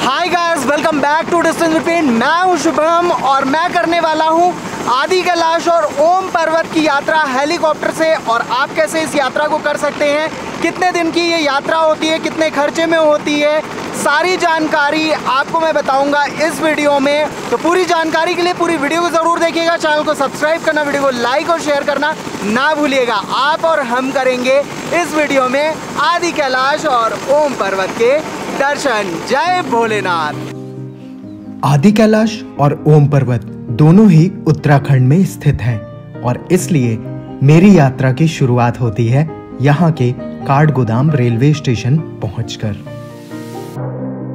Hi guys, welcome back to distance between. मैं हूं शुभम और मैं करने वाला हूं आदि कैलाश और ओम पर्वत की यात्रा हेलीकॉप्टर से। और आप कैसे इस यात्रा को कर सकते हैं, कितने दिन की ये यात्रा होती है, कितने खर्चे में होती है, सारी जानकारी आपको मैं बताऊंगा इस वीडियो में। तो पूरी जानकारी के लिए पूरी वीडियो को ज़रूर देखिएगा। चैनल को सब्सक्राइब करना, वीडियो को लाइक और शेयर करना ना भूलिएगा। आप और हम करेंगे इस वीडियो में आदि कैलाश और ओम पर्वत के दर्शन। जय भोलेनाथ। आदि कैलाश और ओम पर्वत दोनों ही उत्तराखंड में स्थित हैं और इसलिए मेरी यात्रा की शुरुआत होती है यहाँ के काठगोदाम रेलवे स्टेशन पहुँचकर।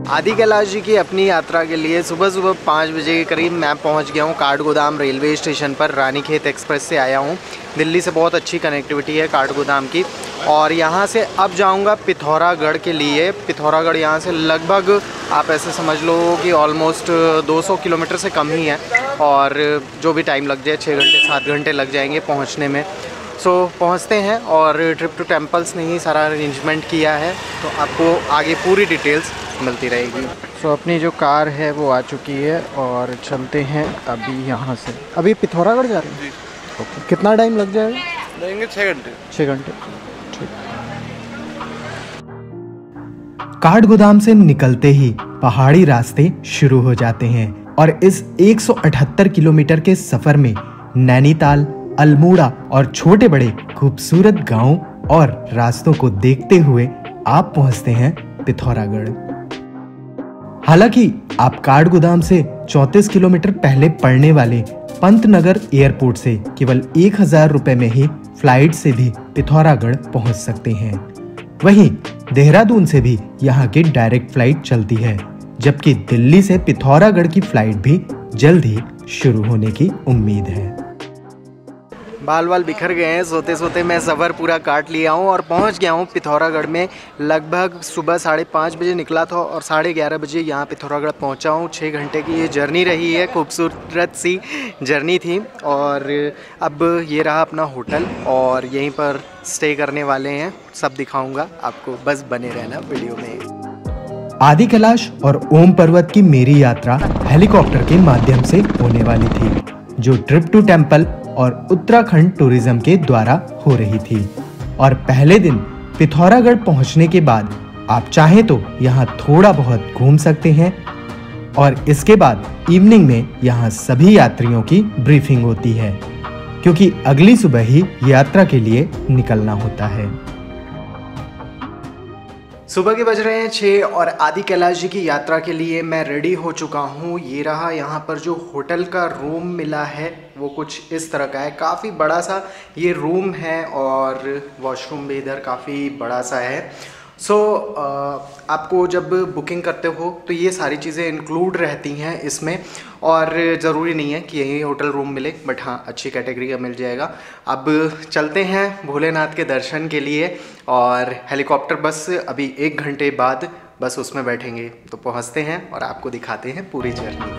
आदि कैलाश जी की अपनी यात्रा के लिए सुबह सुबह 5 बजे के करीब मैं पहुंच गया हूं काठगोदाम रेलवे स्टेशन पर। रानीखेत एक्सप्रेस से आया हूं। दिल्ली से बहुत अच्छी कनेक्टिविटी है काठगोदाम की। और यहां से अब जाऊंगा पिथौरागढ़ के लिए। पिथौरागढ़ यहां से लगभग आप ऐसे समझ लो कि ऑलमोस्ट 200 किलोमीटर से कम ही है। और जो भी टाइम लग जाए, 6 घंटे 7 घंटे लग जाएंगे पहुँचने में। सो पहुँचते हैं और ट्रिप टू टेम्पल्स ने ही सारा अरेंजमेंट किया है, तो आपको आगे पूरी डिटेल्स मिलती रहेगी। सो अपनी जो कार है वो आ चुकी है और चलते हैं अभी यहाँ से। अभी पिथौरागढ़ जा रहे हैं। ओके, कितना टाइम लग जाएगा? लगेंगे 6 घंटे। 6 घंटे। ठीक। काठगोदाम से निकलते ही पहाड़ी रास्ते शुरू हो जाते हैं और इस 178 किलोमीटर के सफर में नैनीताल, अल्मोड़ा और छोटे बड़े खूबसूरत गांवों और रास्तों को देखते हुए आप पहुंचते हैं पिथौरागढ़। हालांकि आप काठगोदाम से 34 किलोमीटर पहले पड़ने वाले पंतनगर एयरपोर्ट से केवल 1000 रुपए में ही फ्लाइट से भी पिथौरागढ़ पहुंच सकते हैं। वहीं देहरादून से भी यहाँ की डायरेक्ट फ्लाइट चलती है, जबकि दिल्ली से पिथौरागढ़ की फ्लाइट भी जल्द ही शुरू होने की उम्मीद है। बाल बिखर गए हैं, सोते सोते मैं सफ़र पूरा काट लिया हूँ और पहुँच गया हूँ पिथौरागढ़ में। लगभग सुबह 5:30 बजे निकला था और 11:30 बजे यहाँ पिथौरागढ़ पहुँचा हूँ। 6 घंटे की ये जर्नी रही है, खूबसूरत सी जर्नी थी। और अब ये रहा अपना होटल और यहीं पर स्टे करने वाले हैं। सब दिखाऊँगा आपको, बस बने रहना वीडियो में। आदि कैलाश और ओम पर्वत की मेरी यात्रा हेलीकॉप्टर के माध्यम से होने वाली थी, जो ट्रिप टू टेम्पल और उत्तराखंड टूरिज्म के द्वारा हो रही थी। और पहले दिन पिथौरागढ़ पहुंचने के बाद आप चाहें तो यहाँ थोड़ा बहुत घूम सकते हैं और इसके बाद इवनिंग में यहाँ सभी यात्रियों की ब्रीफिंग होती है, क्योंकि अगली सुबह ही यात्रा के लिए निकलना होता है। सुबह के बज रहे हैं 6 और आदि कैलाश जी की यात्रा के लिए मैं रेडी हो चुका हूँ। ये रहा यहाँ पर जो होटल का रूम मिला है वो कुछ इस तरह का है। काफ़ी बड़ा सा ये रूम है और वॉशरूम भी इधर काफ़ी बड़ा सा है। सो आपको जब बुकिंग करते हो तो ये सारी चीज़ें इंक्लूड रहती हैं इसमें। और ज़रूरी नहीं है कि यही होटल रूम मिले, बट हाँ अच्छी कैटेगरी का मिल जाएगा। अब चलते हैं भोलेनाथ के दर्शन के लिए और हेलीकॉप्टर बस अभी 1 घंटे बाद बस उसमें बैठेंगे, तो पहुँचते हैं और आपको दिखाते हैं पूरी जर्नी।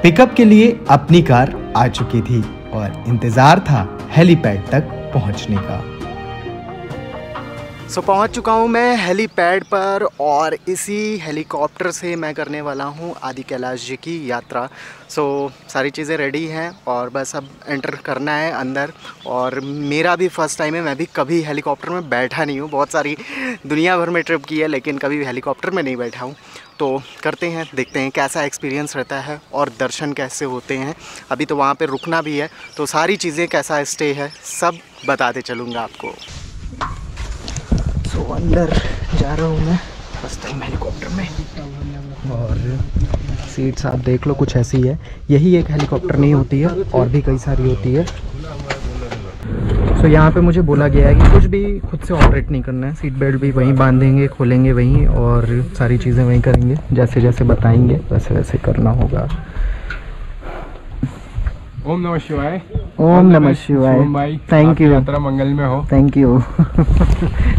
पिकअप के लिए अपनी कार आ चुकी थी और इंतज़ार था हेलीपैड तक पहुँचने का। सो पहुंच चुका हूं मैं हेलीपैड पर और इसी हेलीकॉप्टर से मैं करने वाला हूं आदि कैलाश जी की यात्रा। सो सारी चीज़ें रेडी हैं और बस अब एंटर करना है अंदर। और मेरा भी फर्स्ट टाइम है, मैं भी कभी हेलीकॉप्टर में बैठा नहीं हूं। बहुत सारी दुनिया भर में ट्रिप की है लेकिन कभी हेलीकॉप्टर में नहीं बैठा हूं। तो करते हैं, देखते हैं कैसा एक्सपीरियंस रहता है और दर्शन कैसे होते हैं। अभी तो वहाँ पे रुकना भी है, तो सारी चीज़ें कैसा स्टे है सब बताते चलूँगा आपको। तो अंदर जा रहा हूँ मैं फर्स्ट टाइम हेलीकॉप्टर में। और सीट्स आप देख लो कुछ ऐसी है। यही एक हेलीकॉप्टर नहीं होती है, और भी कई सारी होती है। तो यहाँ पे मुझे बोला गया है कि कुछ भी खुद से ऑपरेट नहीं करना है। सीट बेल्ट भी वहीं बांधेंगे, खोलेंगे वहीं और सारी चीज़ें वहीं करेंगे। जैसे जैसे बताएंगे वैसे वैसे करना होगा। ओम नमः शिवाय। ओम नमः शिवाय। Thank you. यात्रा मंगल में हो। Thank you.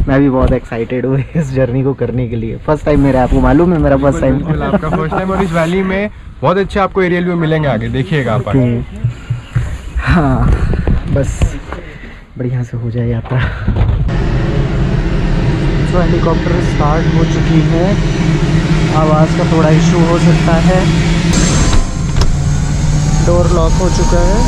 मैं भी बहुत एक्साइटेड हूँ इस जर्नी को करने के लिए। फर्स्ट टाइम मेरा, आपको मालूम है मेरा फर्स्ट टाइम। आपका फर्स्ट टाइम और इस वैली में बहुत अच्छे आपको एरियल व्यू मिलेंगे आगे, देखिएगा आप। हाँ बस बढ़िया से हो जाए यात्रा। तो हेलीकॉप्टर स्टार्ट हो चुकी है आवाज़ का थोड़ा इशू हो सकता है। डोर लॉक हो चुका है।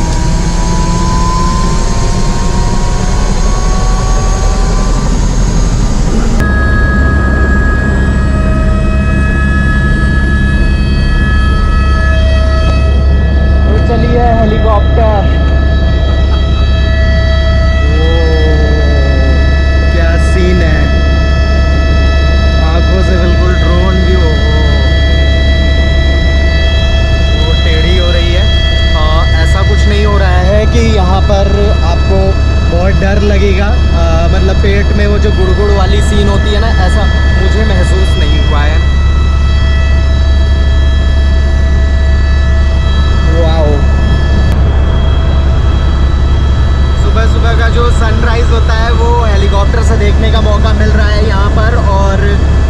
तो चलिए हेलीकॉप्टर। क्या सीन है, आंखों से बिल्कुल ड्रोन भी वो टेढ़ी हो रही है। ऐसा कुछ नहीं हो रहा है कि यहाँ पर आपको बहुत डर लगेगा, मतलब पेट में वो जो गुड़गुड़ वाली सीन होती है ना, ऐसा मुझे महसूस नहीं हुआ है। वाओ, सुबह सुबह का जो सनराइज होता है वो हेलीकॉप्टर से देखने का मौका मिल रहा है यहाँ पर, और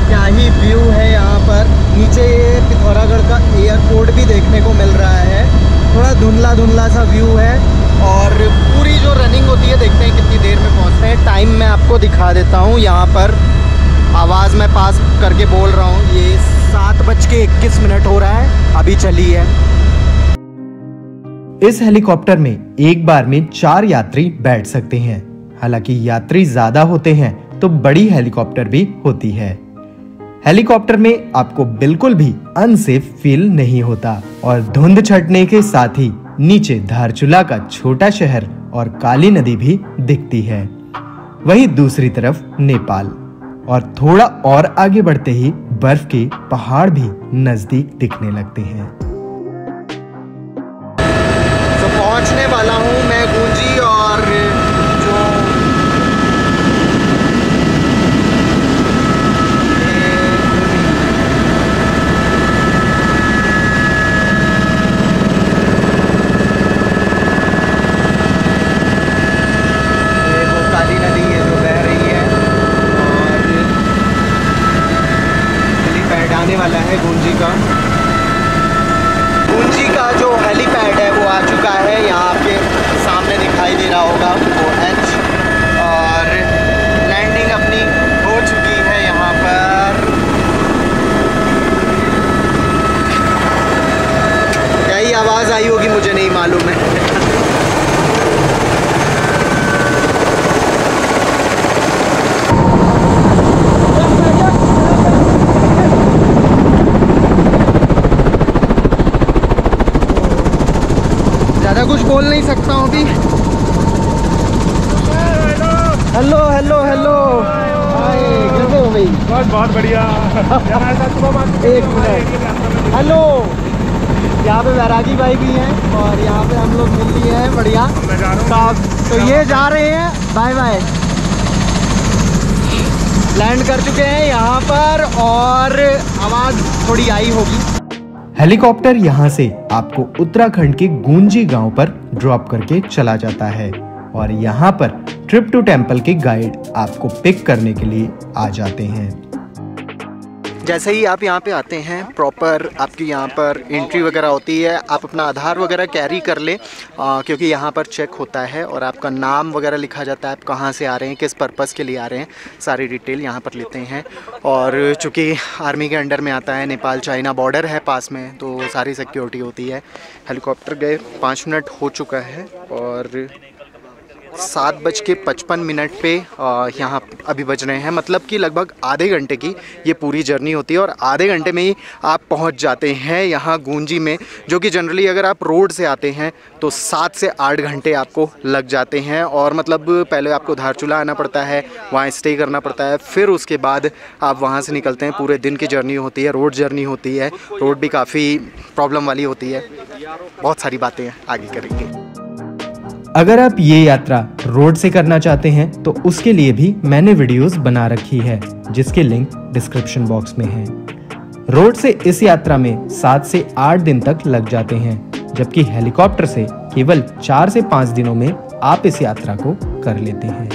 क्या ही व्यू है यहाँ पर। नीचे ये पिथौरागढ़ का एयरपोर्ट भी देखने को मिल रहा है। थोड़ा धुंधला धुंधला सा व्यू है, और पूरी जो रनिंग होती है देखते हैं कितनी देर में पहुँचते हैं। टाइम मैं आपको दिखा देता हूँ। यहाँ पर आवाज़ मैं पास करके बोल रहा हूँ, ये 7:21 हो रहा है, अभी चली है। इस हेलीकॉप्टर में एक बार में 4 यात्री बैठ सकते हैं। हालांकि यात्री ज्यादा होते हैं तो बड़ी हेलीकॉप्टर भी होती है। हेलीकॉप्टर में आपको बिल्कुल भी अनसेफ फील नहीं होता, और धुंध छटने के साथ ही नीचे धारचूला का छोटा शहर और काली नदी भी दिखती है। वहीं दूसरी तरफ नेपाल, और थोड़ा और आगे बढ़ते ही बर्फ के पहाड़ भी नजदीक दिखने लगते हैं। पहुंचने वाला हूं मैं गूंजी, और जो ये वो काली नदी है जो बह रही है, और हेलीपैड आने वाला है गूंजी का। गूंजी का जो हेलीपैड है वो आ चुका है, यहाँ आपके सामने दिखाई दे रहा होगा वो एच, और लैंडिंग अपनी हो चुकी है यहाँ पर। क्या ही आवाज़ आई होगी मुझे नहीं मालूम है। ज़्यादा कुछ बोल नहीं सकता हूँ अभी। हेलो हेलो हेलो, हाय, कैसे हो भाई? बस बहुत बढ़िया। एक मिनट, हेलो। यहाँ पे वैरागी भाई भी हैं, और यहाँ पे हम लोग मिल लिए हैं, बढ़िया साहब। तो ये जा रहे हैं, बाय बाय। लैंड कर चुके हैं यहाँ पर, और आवाज़ थोड़ी आई होगी। हेलीकॉप्टर यहाँ से आपको उत्तराखंड के गूंजी गांव पर ड्रॉप करके चला जाता है, और यहाँ पर ट्रिप टू टेम्पल के गाइड आपको पिक करने के लिए आ जाते हैं। जैसे ही आप यहाँ पे आते हैं, प्रॉपर आपकी यहाँ पर एंट्री वगैरह होती है। आप अपना आधार वगैरह कैरी कर लें, क्योंकि यहाँ पर चेक होता है, और आपका नाम वगैरह लिखा जाता है, आप कहाँ से आ रहे हैं, किस पर्पज़ के लिए आ रहे हैं, सारी डिटेल यहाँ पर लेते हैं। और चूँकि आर्मी के अंडर में आता है, नेपाल चाइना बॉर्डर है पास में, तो सारी सिक्योरिटी होती है। हेलीकॉप्टर गए 5 मिनट हो चुका है, और 7:55 पे यहाँ अभी बज रहे हैं। मतलब कि लगभग आधे घंटे की ये पूरी जर्नी होती है, और आधे घंटे में ही आप पहुँच जाते हैं यहाँ गूंजी में, जो कि जनरली अगर आप रोड से आते हैं तो 7 से 8 घंटे आपको लग जाते हैं। और मतलब पहले आपको धारचूला आना पड़ता है, वहाँ स्टे करना पड़ता है, फिर उसके बाद आप वहाँ से निकलते हैं। पूरे दिन की जर्नी होती है, रोड जर्नी होती है। रोड भी काफ़ी प्रॉब्लम वाली होती है। बहुत सारी बातें आगे करेंगे। अगर आप ये यात्रा रोड से करना चाहते हैं तो उसके लिए भी मैंने वीडियोस बना रखी है, जिसके लिंक डिस्क्रिप्शन बॉक्स में है। रोड से इस यात्रा में 7 से 8 दिन तक लग जाते हैं, जबकि हेलीकॉप्टर से केवल 4 से 5 दिनों में आप इस यात्रा को कर लेते हैं।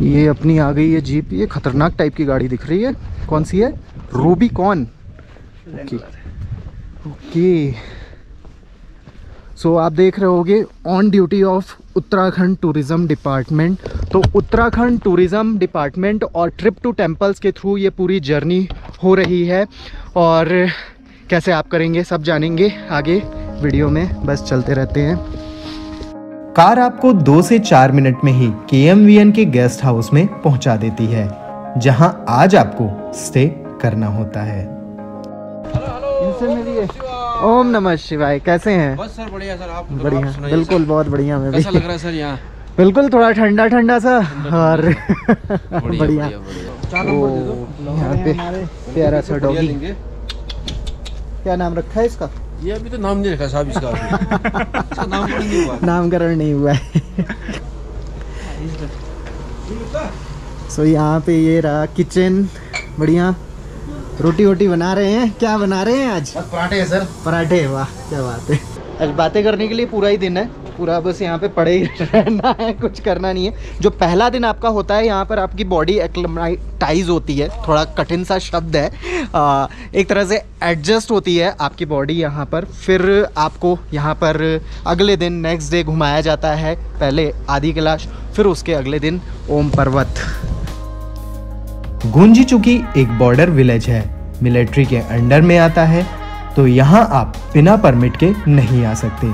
ये अपनी आ गई है जीप। ये खतरनाक टाइप की गाड़ी दिख रही है। कौन सी है? रूबिकॉन। Okay okay. सो आप देख रहे होगे on duty of Uttarakhand tourism department. तो उत्तराखंड टूरिज़्म डिपार्टमेंट और ट्रिप टू टेम्पल्स के थ्रू ये पूरी जर्नी हो रही है और कैसे आप करेंगे सब जानेंगे आगे वीडियो में, बस चलते रहते हैं। कार आपको 2 से 4 मिनट में ही KMVN के गेस्ट हाउस में पहुंचा देती है, जहां आज आपको स्टे करना होता है। इनसे मिलिए। ओम नमः शिवाय, कैसे हैं? बस सर बढ़िया सर, आप बढ़िया, बिल्कुल बहुत बढ़िया। मैं भी कैसा लग रहा है सर यहाँ? बिल्कुल थोड़ा ठंडा ठंडा सा और बढ़िया। यहाँ पे प्यारा सा डॉगी, क्या नाम रखा है इसका? ये अभी तो नाम नहीं रखा साहब इसका, इसका नामकरण नहीं हुआ, नामकरण नहीं हुआ है। सो यहाँ पे ये रहा किचन, बढ़िया। रोटी वोटी बना रहे हैं, क्या बना रहे हैं आज? पराठे है सर। पराठे, वाह क्या बात है। आज बातें करने के लिए पूरा ही दिन है, पूरा बस यहाँ पे पड़े ही रहना है, कुछ करना नहीं है। जो पहला दिन आपका होता है यहाँ पर आपकी बॉडी एक्लेमेटाइज होती है, थोड़ा कठिन सा शब्द है, एक तरह से एडजस्ट होती है आपकी बॉडी यहाँ पर। फिर आपको यहाँ पर अगले दिन नेक्स्ट डे घुमाया जाता है, पहले आदि कैलाश, फिर उसके अगले दिन ओम पर्वत। गुंजी चुकी एक बॉर्डर विलेज है, मिलिट्री के अंडर में आता है, तो यहाँ आप बिना परमिट के नहीं आ सकते,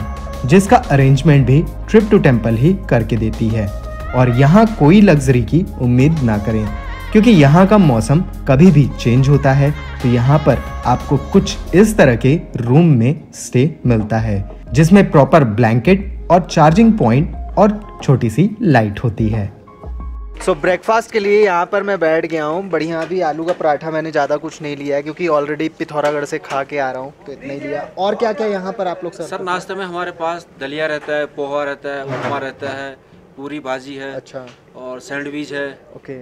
जिसका अरेंजमेंट भी ट्रिप टू टेम्पल ही करके देती है। और यहाँ कोई लग्जरी की उम्मीद ना करें, क्योंकि यहाँ का मौसम कभी भी चेंज होता है। तो यहाँ पर आपको कुछ इस तरह के रूम में स्टे मिलता है, जिसमें प्रॉपर ब्लैंकेट और चार्जिंग पॉइंट और छोटी सी लाइट होती है। सो ब्रेकफास्ट के लिए यहाँ पर मैं बैठ गया हूँ, बढ़िया। अभी आलू का पराठा मैंने ज़्यादा कुछ नहीं लिया है, क्योंकि ऑलरेडी पिथौरागढ़ से खा के आ रहा हूँ, तो इतना ही लिया। और क्या क्या यहाँ पर आप लोग सर नाश्ते में हमारे पास दलिया रहता है, पोहा रहता है, उपमा रहता है, पूरी भाजी है, अच्छा, और सैंडविच है। ओके,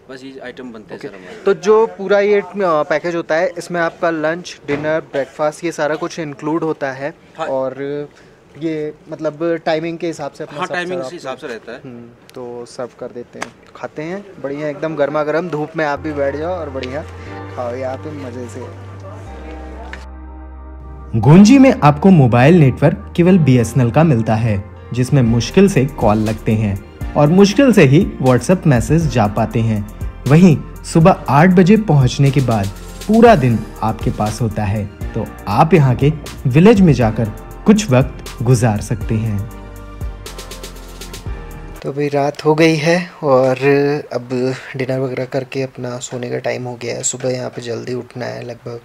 बस ये आइटम बनते हैं सर हमारे। तो जो पूरा ये पैकेज होता है, इसमें आपका लंच, डिनर, ब्रेकफास्ट, ये सारा कुछ इंक्लूड होता है। हाँ। और ये मतलब टाइमिंग के हिसाब से अपना हाँ, सब टाइमिंग सर्व के हिसाब से रहता है। तो सर्व कर देते हैं, खाते हैं, बढ़िया एकदम गर्मा गर्म। धूप में आप भी बैठ जाओ और बढ़िया खाओ यहाँ पे मजे से। गुंजी में आपको मोबाइल नेटवर्क केवल BSNL का मिलता है, जिसमें मुश्किल से कॉल लगते हैं और मुश्किल से ही WhatsApp मैसेज जा पाते हैं। वहीं सुबह 8 बजे पहुंचने के बाद पूरा दिन आपके पास होता है, तो आप यहाँ के विलेज में जाकर कुछ वक्त गुजार सकते हैं। तो भाई रात हो गई है और अब डिनर वगैरह करके अपना सोने का टाइम हो गया है। सुबह यहाँ पे जल्दी उठना है, लगभग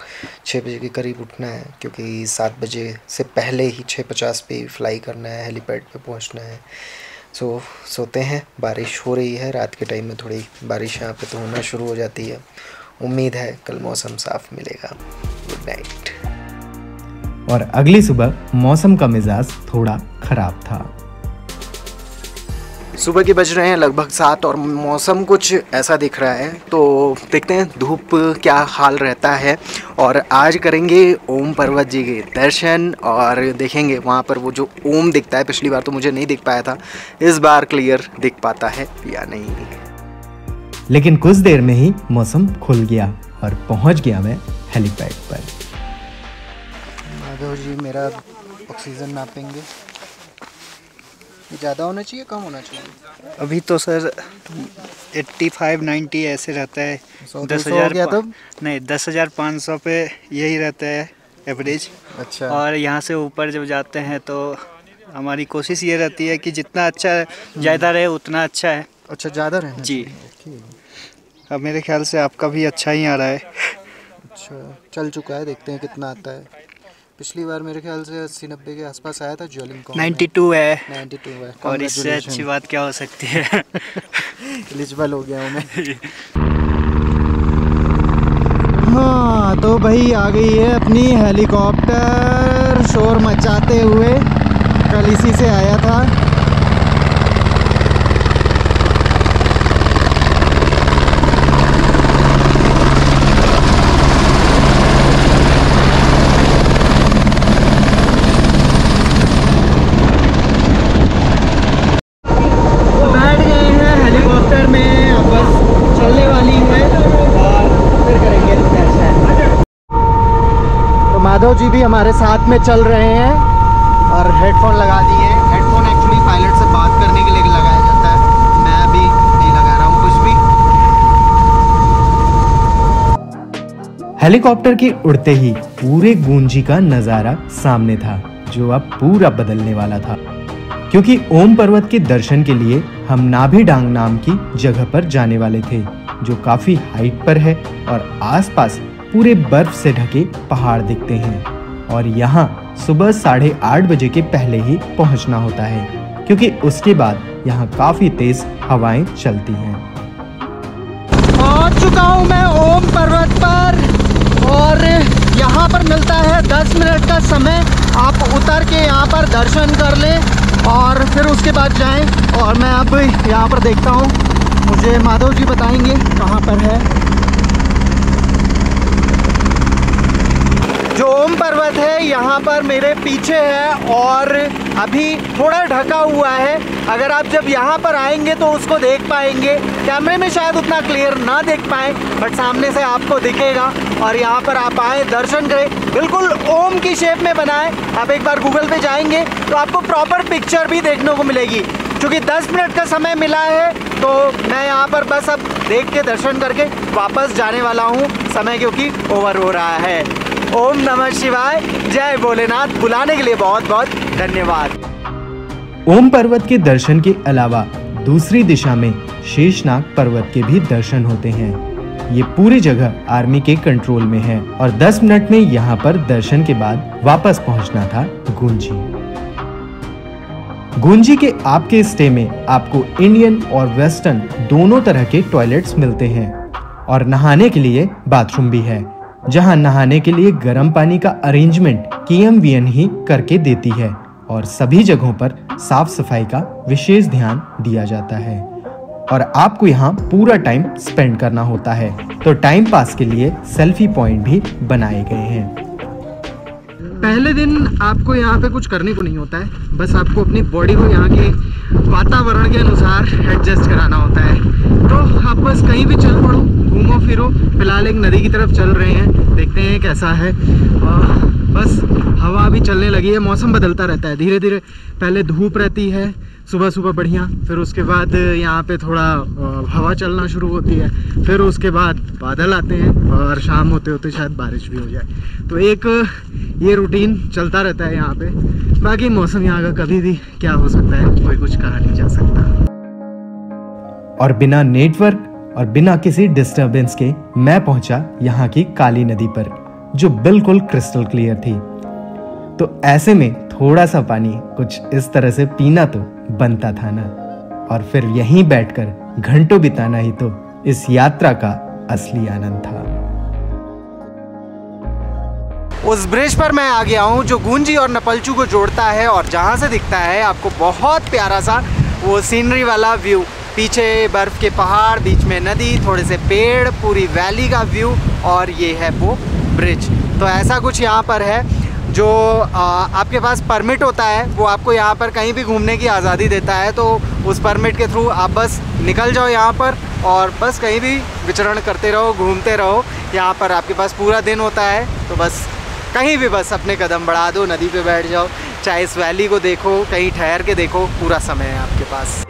6 बजे के करीब उठना है, क्योंकि 7 बजे से पहले ही 6:50 पे फ्लाई करना है, हेलीपैड पे पहुँचना है। सोते हैं। बारिश हो रही है, रात के टाइम में थोड़ी बारिश यहाँ पे तो होना शुरू हो जाती है। उम्मीद है कल मौसम साफ मिलेगा। Good night. और अगली सुबह मौसम का मिजाज थोड़ा खराब था। सुबह के बज रहे हैं लगभग 7 और मौसम कुछ ऐसा दिख रहा है, तो देखते हैं धूप क्या हाल रहता है। और आज करेंगे ओम पर्वत जी के दर्शन और देखेंगे वहाँ पर वो जो ओम दिखता है, पिछली बार तो मुझे नहीं दिख पाया था, इस बार क्लियर दिख पाता है या नहीं। लेकिन कुछ देर में ही मौसम खुल गया और पहुंच गया मैं हेलीपैड पर। माधव जी मेरा ऑक्सीजन नापेंगे, ज़्यादा होना चाहिए कम होना चाहिए? अभी तो सर 85-90 ऐसे रहता है। 10,000 तब नहीं 10,500 पे यही रहता है एवरेज। अच्छा। और यहाँ से ऊपर जब जाते हैं तो हमारी कोशिश ये रहती है कि जितना अच्छा ज़्यादा रहे उतना अच्छा है। अच्छा, ज़्यादा रहना जी। चाहिए। अब मेरे ख्याल से आपका भी अच्छा ही आ रहा है। अच्छा, चल चुका है, देखते हैं कितना आता है। पिछली बार मेरे ख्याल से 80-90 के आसपास आया था ज्वेलिंग को। 92 है। 92 है। और इससे अच्छी बात क्या हो सकती है। एलिजिबल हो गया हूँ मैं। हाँ तो भाई आ गई है अपनी हेलीकॉप्टर शोर मचाते हुए, कल इसी से आया था। माधव जी भी हमारे साथ में चल रहे हैं और हेडफोन लगा दिए हैं। हेडफोन एक्चुअली पायलट से बात करने के लिए लगाया जाता है, मैं अभी नहीं लगा रहा हूँ कुछ भी। हेलीकॉप्टर के उड़ते ही पूरे गुंजी का नजारा सामने था, जो अब पूरा बदलने वाला था, क्योंकि ओम पर्वत के दर्शन के लिए हम नाभी डांग नाम की जगह पर जाने वाले थे, जो काफी हाइट पर है और आसपास पूरे बर्फ से ढके पहाड़ दिखते हैं। और यहाँ सुबह 8:30 बजे के पहले ही पहुँचना होता है, क्योंकि उसके बाद यहाँ काफी तेज हवाएं चलती हैं। पहुँच चुका हूँ मैं ओम पर्वत पर और यहाँ पर मिलता है 10 मिनट का समय। आप उतर के यहाँ पर दर्शन कर लें और फिर उसके बाद जाएं। और मैं अब यहाँ पर देखता हूँ, मुझे माधव जी बताएंगे कहाँ पर है। जो ओम पर्वत है यहाँ पर मेरे पीछे है और अभी थोड़ा ढका हुआ है। अगर आप जब यहाँ पर आएंगे तो उसको देख पाएंगे। कैमरे में शायद उतना क्लियर ना देख पाए, बट सामने से आपको दिखेगा। और यहाँ पर आप आए, दर्शन करें, बिल्कुल ओम की शेप में बना है। आप एक बार गूगल पे जाएंगे तो आपको प्रॉपर पिक्चर भी देखने को मिलेगी। क्योंकि 10 मिनट का समय मिला है तो मैं यहाँ पर बस अब देख के दर्शन करके वापस जाने वाला हूँ, समय क्योंकि ओवर हो रहा है। ओम नमः शिवाय, जय भोलेनाथ। बुलाने के लिए बहुत बहुत धन्यवाद। ओम पर्वत के दर्शन के अलावा दूसरी दिशा में शेषनाग पर्वत के भी दर्शन होते हैं। ये पूरी जगह आर्मी के कंट्रोल में है और 10 मिनट में यहाँ पर दर्शन के बाद वापस पहुँचना था गुंजी। गुंजी के आपके स्टे में आपको इंडियन और वेस्टर्न दोनों तरह के टॉयलेट्स मिलते हैं और नहाने के लिए बाथरूम भी है, जहां नहाने के लिए गर्म पानी का अरेंजमेंट KMVN ही करके देती है और सभी जगहों पर साफ सफाई का विशेष ध्यान दिया जाता है। और आपको यहाँ पूरा टाइम स्पेंड करना होता है, तो टाइम पास के लिए सेल्फी पॉइंट भी बनाए गए हैं। पहले दिन आपको यहाँ पे कुछ करने को नहीं होता है, बस आपको अपनी बॉडी को यहाँ के वातावरण के अनुसार एडजस्ट कराना होता है। तो आप बस कहीं भी चल पड़ो, घूमो फिरो। फिलहाल एक नदी की तरफ चल रहे हैं, देखते हैं कैसा है। बस हवा भी चलने लगी है, मौसम बदलता रहता है धीरे धीरे। पहले धूप रहती है सुबह सुबह बढ़िया, फिर उसके बाद यहाँ पे थोड़ा हवा चलना शुरू होती है, फिर उसके बाद बादल आते हैं और शाम होते होते शायद बारिश भी हो जाए। तो एक ये रूटीन चलता रहता है यहाँ पे। बाकी मौसम यहाँ का कभी भी क्या हो सकता है, कोई कुछ कहा नहीं जा सकता। और बिना नेटवर्क और बिना किसी डिस्टरबेंस के मैं पहुंचा यहाँ की काली नदी पर, जो बिल्कुल क्रिस्टल क्लियर थी। तो ऐसे में थोड़ा सा पानी कुछ इस तरह से पीना तो बनता था ना। और फिर यहीं बैठकर घंटों बिताना ही तो इस यात्रा का असली आनंद था। उस ब्रिज पर मैं आ गया हूँ जो गुंजी और नपलचू को जोड़ता है और जहाँ से दिखता है आपको बहुत प्यारा सा वो सीनरी वाला व्यू। पीछे बर्फ के पहाड़, बीच में नदी, थोड़े से पेड़, पूरी वैली का व्यू और ये है वो ब्रिज। तो ऐसा कुछ यहाँ पर है। जो आपके पास परमिट होता है वो आपको यहाँ पर कहीं भी घूमने की आज़ादी देता है। तो उस परमिट के थ्रू आप बस निकल जाओ यहाँ पर और बस कहीं भी विचरण करते रहो, घूमते रहो। यहाँ पर आपके पास पूरा दिन होता है, तो बस कहीं भी बस अपने कदम बढ़ा दो, नदी पे बैठ जाओ, चाहे इस वैली को देखो, कहीं ठहर के देखो, पूरा समय है आपके पास।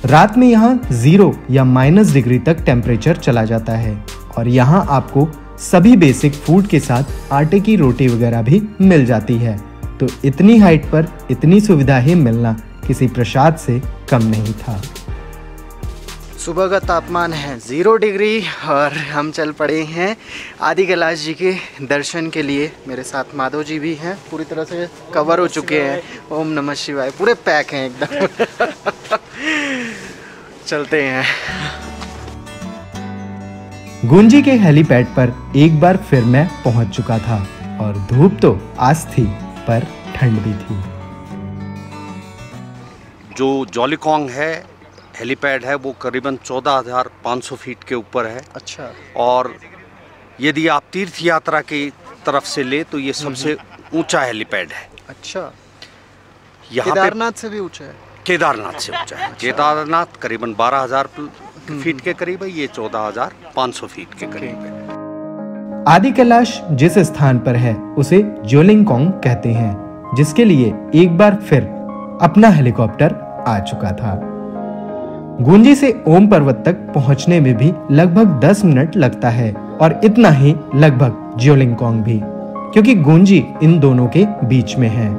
रात में यहाँ 0 या -, डिग्री तक टेम्परेचर चला जाता है और यहाँ आपको सभी बेसिक फूड के साथ आटे की रोटी वगैरह भी मिल जाती है। तो इतनी हाइट पर इतनी सुविधा ही मिलना किसी प्रसाद से कम नहीं था। सुबह का तापमान है 0 डिग्री और हम चल पड़े हैं आदि कैलाश जी के दर्शन के लिए। मेरे साथ माधव जी भी हैं, पूरी तरह से कवर हो चुके हैं। ओम नमः शिवाय, पूरे पैक हैं एकदम। चलते हैं। गुंजी के हेलीपैड पर एक बार फिर मैं पहुंच चुका था और धूप तो आज थी पर ठंड भी थी। जो जॉलीकॉन्ग है हेलीपैड है वो करीबन 14,500 फीट के ऊपर है। अच्छा। और यदि आप तीर्थ यात्रा की तरफ से ले तो ये सबसे ऊंचा हेलीपैड है। अच्छा। यहाँ केदारनाथ से भी ऊंचा है? केदारनाथ से ऊंचा है। केदारनाथ करीबन 12,000 फीट के करीब है, ये 14,500 फीट के करीब है। आदि कैलाश जिस स्थान पर है उसे जोलिंगकोंग कहते हैं, जिसके लिए एक बार फिर अपना हेलीकॉप्टर आ चुका था। गुंजी से ओम पर्वत तक पहुंचने में भी लगभग 10 मिनट लगता है और इतना ही लगभग ज्योलिंगकोंग भी, क्योंकि गुंजी इन दोनों के बीच में है।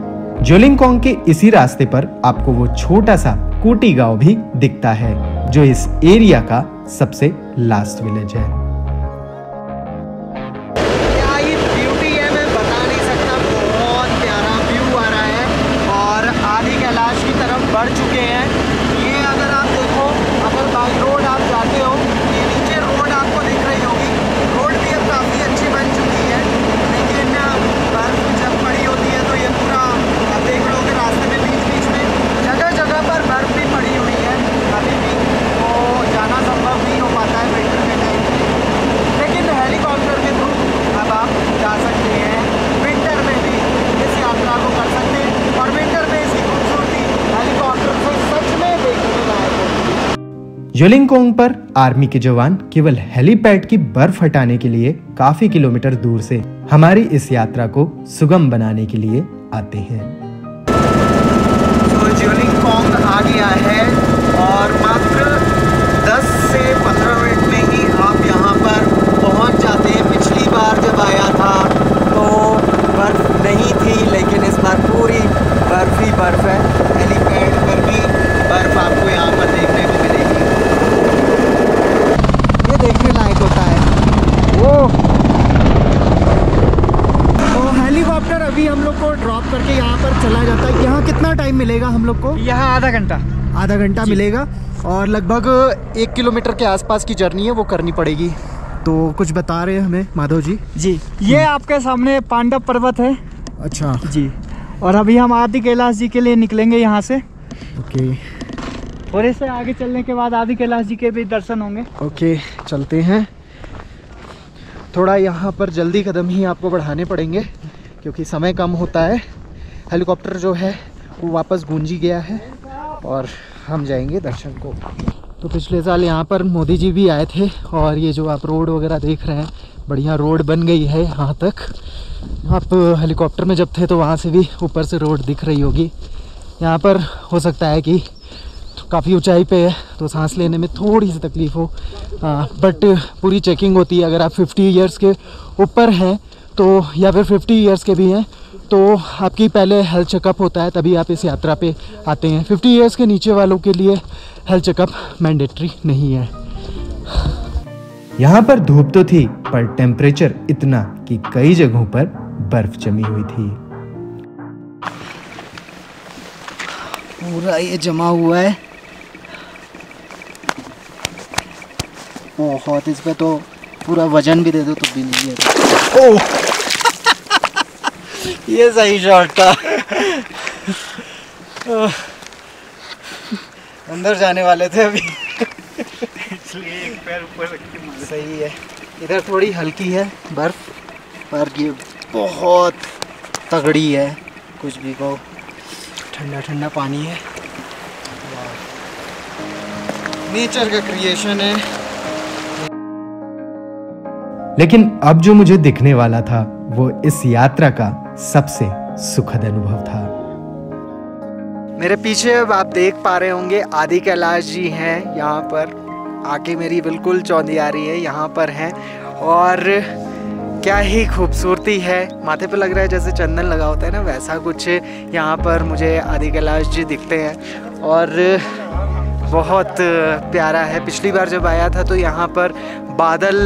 ज्योलिंगकोंग के इसी रास्ते पर आपको वो छोटा सा कोटी गांव भी दिखता है, जो इस एरिया का सबसे लास्ट विलेज है। क्या ही ब्यूटी है, मैं बता नहीं सकता। बहुत प्यारा व्यू आ रहा है और आदि कैलाश की तरफ बढ़ चुके हैं। ये अगर आप देखो, अगर बाई रोड आप जाते हो, ये नीचे रोड आपको दिख रही होगी। रोड भी अब काफ़ी अच्छी बन चुकी है, लेकिन बर्फ जब पड़ी होती है तो ये पूरा आप देख रहे होगे रास्ते में बीच बीच में जगह जगह पर बर्फ भी पड़ी हुई है। अभी भी वो जाना संभव नहीं हो पाता है विंटर के टाइम में, लेकिन हेलीकॉप्टर के थ्रू अब आप जा सकते हैं। विंटर में भी इस यात्रा को कर सकते हैं और विंटर में इसकी खूबसूरती हेलीकॉप्टर से सच में देखने लायक होती है। ज्योलिंगकोंग पर आर्मी के जवान केवल हेलीपैड की बर्फ हटाने के लिए काफी किलोमीटर दूर से हमारी इस यात्रा को सुगम बनाने के लिए आते हैं। तो ज्योलिंगकोंग आ गया है और मात्र 10 से 15 मिनट में ही आप यहाँ पर पहुँच जाते हैं। पिछली बार जब आया था तो बर्फ नहीं थी, लेकिन इस बार पूरी बर्फ ही बर्फ है। हेलीपैड पर भी बर्फ आपको यहाँ पर देखने को मिलेगी। ये देखने लायक होता है। तो हेलीकॉप्टर अभी हम लोग को ड्रॉप करके यहाँ पर चला जाता है। यहाँ कितना टाइम मिलेगा हम लोग को? यहाँ आधा घंटा मिलेगा और लगभग 1 किलोमीटर के आसपास की जर्नी है वो करनी पड़ेगी। तो कुछ बता रहे हैं हमें माधव जी। जी, ये आपके सामने पांडव पर्वत है। अच्छा जी, और अभी हम आदि कैलाश जी के लिए निकलेंगे यहाँ से। ओके थोड़े से आगे चलने के बाद आदि कैलाश जी के भी दर्शन होंगे। ओके चलते हैं। थोड़ा यहाँ पर जल्दी कदम ही आपको बढ़ाने पड़ेंगे क्योंकि समय कम होता है। हेलीकॉप्टर जो है वो वापस गूंजी गया है और हम जाएंगे दर्शन को। तो पिछले साल यहाँ पर मोदी जी भी आए थे और ये जो आप रोड वगैरह देख रहे हैं, बढ़िया रोड बन गई है यहाँ तक। आप हेलीकॉप्टर में जब थे तो वहाँ से भी ऊपर से रोड दिख रही होगी। यहाँ पर हो सकता है कि काफ़ी ऊंचाई पे है तो सांस लेने में थोड़ी सी तकलीफ़ हो, बट पूरी चेकिंग होती है। अगर आप 50 ईयर्स के ऊपर हैं तो या फिर 50 ईयर्स के भी हैं तो आपकी पहले हेल्थ चेकअप होता है, तभी आप इस यात्रा पे आते हैं। 50 ईयर्स के नीचे वालों के लिए हेल्थ चेकअप मैंडेटरी नहीं है। यहाँ पर धूप तो थी पर टेम्परेचर इतना कि कई जगहों पर बर्फ जमी हुई थी। पूरा ये जमा हुआ है बहुत। इस पे तो पूरा वजन भी दे दो तो भी नहीं है। ओह ये सही शॉट था। अंदर जाने वाले थे अभी इसलिए एक पैर ऊपर रख के मारे। सही है। इधर थोड़ी हल्की है बर्फ पर ये बहुत तगड़ी है। कुछ भी कहो, ठंडा ठंडा पानी है। नेचर का क्रिएशन है। लेकिन अब जो मुझे दिखने वाला था वो इस यात्रा का सबसे सुखद अनुभव था। मेरे पीछे अब आप देख पा रहे होंगे आदि कैलाश जी हैं। यहाँ पर आके मेरी बिल्कुल चौंधी आ रही है। यहाँ पर हैं और क्या ही खूबसूरती है। माथे पे लग रहा है जैसे चंदन लगा होता है ना, वैसा कुछ यहाँ पर मुझे आदि कैलाश जी दिखते हैं और बहुत प्यारा है। पिछली बार जब आया था तो यहाँ पर बादल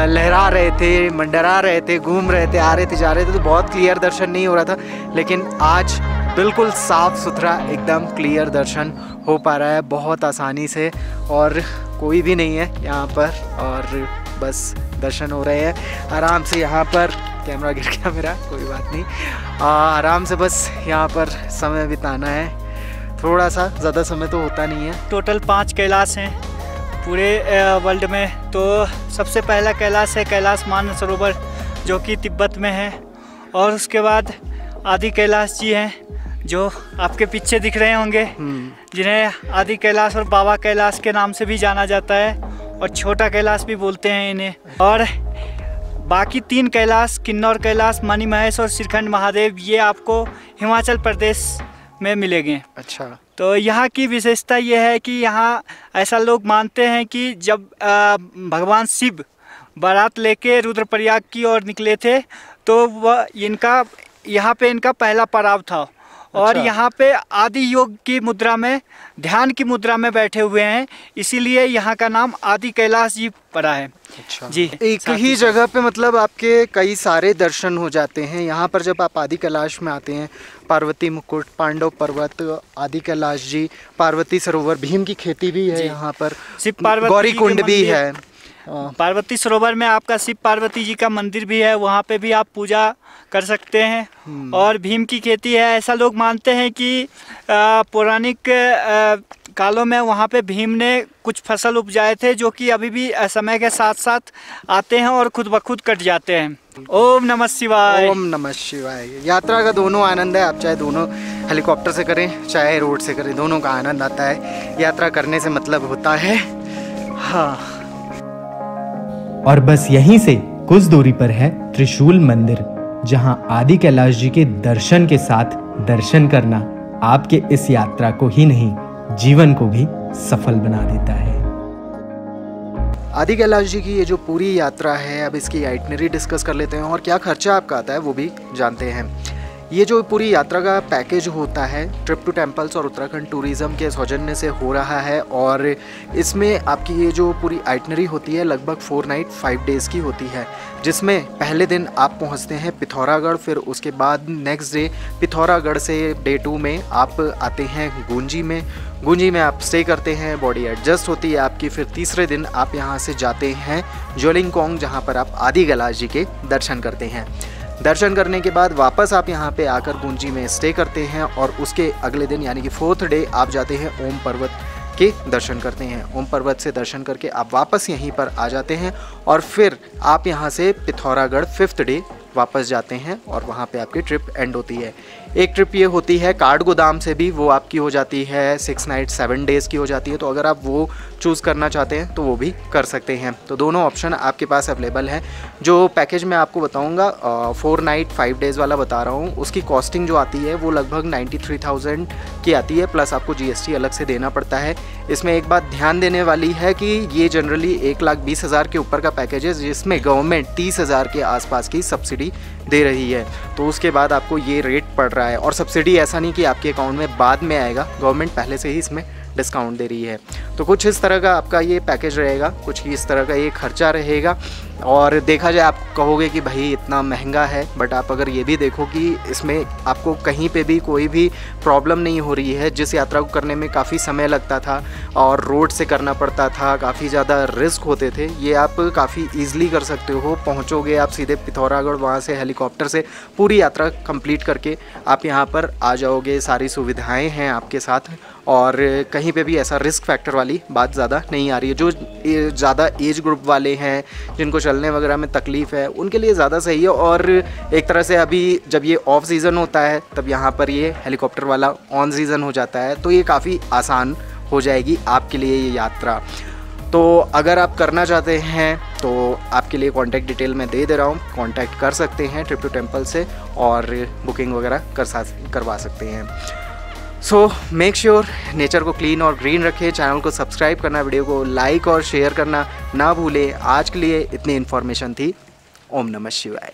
लहरा रहे थे, मंडरा रहे थे, घूम रहे थे, आ रहे थे, जा रहे थे, तो बहुत क्लियर दर्शन नहीं हो रहा था। लेकिन आज बिल्कुल साफ़ सुथरा एकदम क्लियर दर्शन हो पा रहा है बहुत आसानी से और कोई भी नहीं है यहाँ पर और बस दर्शन हो रहे हैं आराम से। यहाँ पर कैमरा गिर गया मेरा, कोई बात नहीं। आराम से बस यहाँ पर समय बिताना है। थोड़ा सा, ज़्यादा समय तो होता नहीं है। टोटल 5 कैलाश हैं पूरे वर्ल्ड में। तो सबसे पहला कैलाश है कैलाश मानसरोवर जो कि तिब्बत में है, और उसके बाद आदि कैलाश जी हैं जो आपके पीछे दिख रहे होंगे, जिन्हें आदि कैलाश और बाबा कैलाश के नाम से भी जाना जाता है और छोटा कैलाश भी बोलते हैं इन्हें। और बाकी 3 कैलाश किन्नौर कैलाश, मणि महेश और श्रीखंड महादेव, ये आपको हिमाचल प्रदेश में मिलेंगे। अच्छा। तो यहाँ की विशेषता ये है कि यहाँ ऐसा लोग मानते हैं कि जब भगवान शिव बारात लेके रुद्रप्रयाग की ओर निकले थे, तो वह इनका यहाँ पे इनका पहला पड़ाव था। और यहाँ पे आदि योग की मुद्रा में, ध्यान की मुद्रा में बैठे हुए हैं, इसीलिए यहाँ का नाम आदि कैलाश जी पड़ा है। अच्छा जी, एक ही जगह पे मतलब आपके कई सारे दर्शन हो जाते हैं। यहाँ पर जब आप आदि कैलाश में आते हैं, पार्वती मुकुट, पांडव पर्वत, आदि कैलाश जी, पार्वती सरोवर, भीम की खेती भी है यहाँ पर, शिव पार्वती गौरी जी कुंड के भी मंदिर, है। पार्वती सरोवर में आपका शिव पार्वती जी का मंदिर भी है, वहाँ पे भी आप पूजा कर सकते हैं। और भीम की खेती है। ऐसा लोग मानते हैं कि पौराणिक कालों में वहाँ पे भीम ने कुछ फसल उपजाए थे, जो कि अभी भी समय के साथ साथ आते हैं और खुद ब खुद कट जाते हैं। ओम नमः शिवाय। ओम नमः शिवाय। यात्रा का दोनों आनंद है, आप चाहे दोनों हेलीकॉप्टर से करें चाहे रोड से करें, दोनों का आनंद आता है। यात्रा करने से मतलब होता है। हाँ, और बस यहीं से कुछ दूरी पर है त्रिशूल मंदिर, जहां आदि कैलाश जी के दर्शन के साथ दर्शन करना आपके इस यात्रा को ही नहीं, जीवन को भी सफल बना देता है। आदि कैलाश जी की ये जो पूरी यात्रा है, अब इसकी आइटनरी डिस्कस कर लेते हैं और क्या खर्चा आपका आता है वो भी जानते हैं। ये जो पूरी यात्रा का पैकेज होता है, ट्रिप टू टेम्पल्स और उत्तराखंड टूरिज़्म के सौजन्य से हो रहा है। और इसमें आपकी ये जो पूरी आइटनरी होती है लगभग 4 नाइट 5 डेज़ की होती है, जिसमें पहले दिन आप पहुंचते हैं पिथौरागढ़, फिर उसके बाद नेक्स्ट डे पिथौरागढ़ से डे 2 में आप आते हैं गुंजी में। गुंजी में आप स्टे करते हैं, बॉडी एडजस्ट होती है आपकी। फिर तीसरे दिन आप यहाँ से जाते हैं ज्वेलिंगकोंग, जहाँ पर आप आदि कैलाश जी के दर्शन करते हैं। दर्शन करने के बाद वापस आप यहाँ पे आकर गुंजी में स्टे करते हैं और उसके अगले दिन यानी कि 4th डे आप जाते हैं ओम पर्वत के दर्शन करते हैं। ओम पर्वत से दर्शन करके आप वापस यहीं पर आ जाते हैं और फिर आप यहाँ से पिथौरागढ़ 5th डे वापस जाते हैं और वहाँ पे आपकी ट्रिप एंड होती है। एक ट्रिप ये होती है काठगोदाम से भी, वो आपकी हो जाती है 6 नाइट 7 डेज़ की हो जाती है। तो अगर आप वो चूज़ करना चाहते हैं तो वो भी कर सकते हैं। तो दोनों ऑप्शन आपके पास अवेलेबल हैं। जो पैकेज मैं आपको बताऊंगा 4 नाइट 5 डेज़ वाला बता रहा हूँ, उसकी कॉस्टिंग जो आती है वो लगभग 93,000 की आती है, प्लस आपको GST अलग से देना पड़ता है। इसमें एक बात ध्यान देने वाली है कि ये जनरली 1,20,000 के ऊपर का पैकेज है, जिसमें गवर्नमेंट 30,000 के आसपास की सब्सिडी दे रही है। तो उसके बाद आपको ये रेट पड़ रहा है। और सब्सिडी ऐसा नहीं कि आपके अकाउंट में बाद में आएगा, गवर्नमेंट पहले से ही इसमें डिस्काउंट दे रही है। तो कुछ इस तरह का आपका ये पैकेज रहेगा, कुछ इस तरह का ये खर्चा रहेगा। और देखा जाए आप कहोगे कि भाई इतना महंगा है, बट आप अगर ये भी देखो कि इसमें आपको कहीं पे भी कोई भी प्रॉब्लम नहीं हो रही है। जिस यात्रा को करने में काफ़ी समय लगता था और रोड से करना पड़ता था, काफ़ी ज़्यादा रिस्क होते थे, ये आप काफ़ी ईजिली कर सकते हो। पहुँचोगे आप सीधे पिथौरागढ़, वहाँ से हेलीकॉप्टर से पूरी यात्रा कंप्लीट करके आप यहाँ पर आ जाओगे। सारी सुविधाएँ हैं आपके साथ और कहीं पे भी ऐसा रिस्क फैक्टर वाली बात ज़्यादा नहीं आ रही है। जो ज़्यादा एज ग्रुप वाले हैं, जिनको चलने वगैरह में तकलीफ़ है, उनके लिए ज़्यादा सही है। और एक तरह से अभी जब ये ऑफ सीज़न होता है तब यहाँ पर ये हेलीकॉप्टर वाला ऑन सीज़न हो जाता है, तो ये काफ़ी आसान हो जाएगी आपके लिए ये यात्रा। तो अगर आप करना चाहते हैं तो आपके लिए कॉन्टैक्ट डिटेल मैं दे रहा हूँ, कॉन्टैक्ट कर सकते हैं ट्रिप टू टेम्पल से और बुकिंग वगैरह करवा सकते हैं। सो मेक श्योर नेचर को क्लीन और ग्रीन रखें। चैनल को सब्सक्राइब करना, वीडियो को लाइक और शेयर करना ना भूलें। आज के लिए इतनी इन्फॉर्मेशन थी। ओम नमः शिवाय।